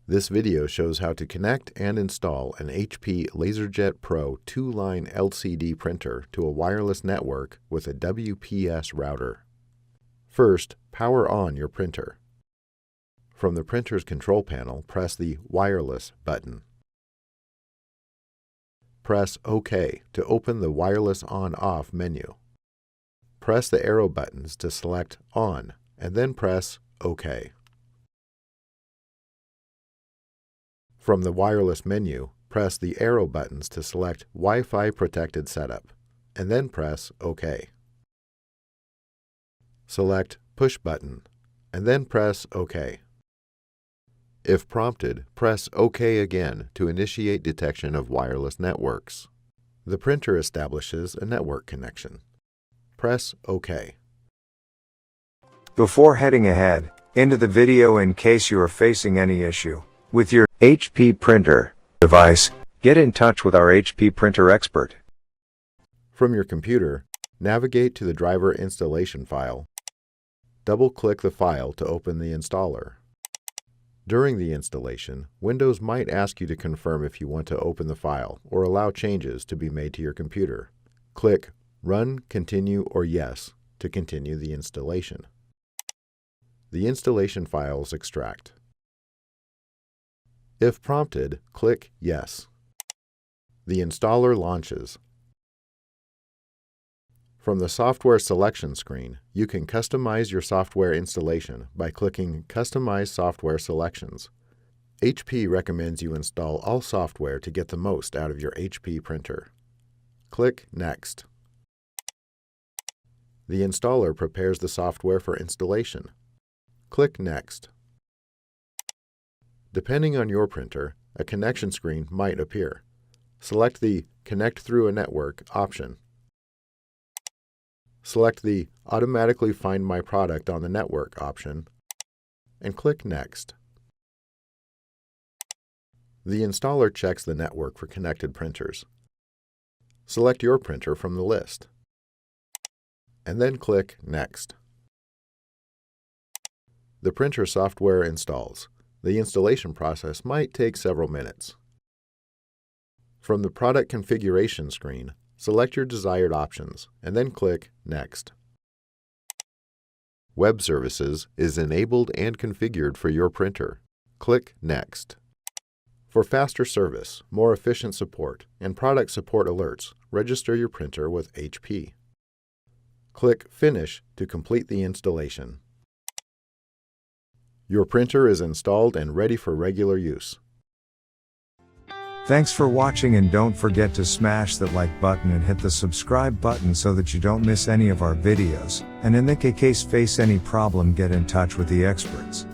This video shows how to connect and install an HP LaserJet Pro 2-line LCD printer to a wireless network with a WPS router. First, power on your printer. From the printer's control panel, press the Wireless button. Press OK to open the Wireless On/Off menu. Press the arrow buttons to select On, and then press OK. From the wireless menu, press the arrow buttons to select Wi-Fi protected setup, and then press OK. Select Push button, and then press OK. If prompted, press OK again to initiate detection of wireless networks. The printer establishes a network connection. Press OK. Before heading ahead into the video, in case you are facing any issue with your HP printer device, get in touch with our HP printer expert. From your computer, navigate to the driver installation file. Double-click the file to open the installer. During the installation, Windows might ask you to confirm if you want to open the file or allow changes to be made to your computer. Click Run, Continue, or Yes to continue the installation. The installation files extract. If prompted, click Yes. The installer launches. From the software selection screen, you can customize your software installation by clicking Customize Software Selections. HP recommends you install all software to get the most out of your HP printer. Click Next. The installer prepares the software for installation. Click Next. Depending on your printer, a connection screen might appear. Select the Connect Through a Network option. Select the Automatically Find My Product on the Network option, and click Next. The installer checks the network for connected printers. Select your printer from the list, and then click Next. The printer software installs. The installation process might take several minutes. From the Product Configuration screen, select your desired options, and then click Next. Web Services is enabled and configured for your printer. Click Next. For faster service, more efficient support, and product support alerts, register your printer with HP. Click Finish to complete the installation. Your printer is installed and ready for regular use. Thanks for watching, and don't forget to smash that like button and hit the subscribe button so that you don't miss any of our videos. And in the case face any problem, get in touch with the experts.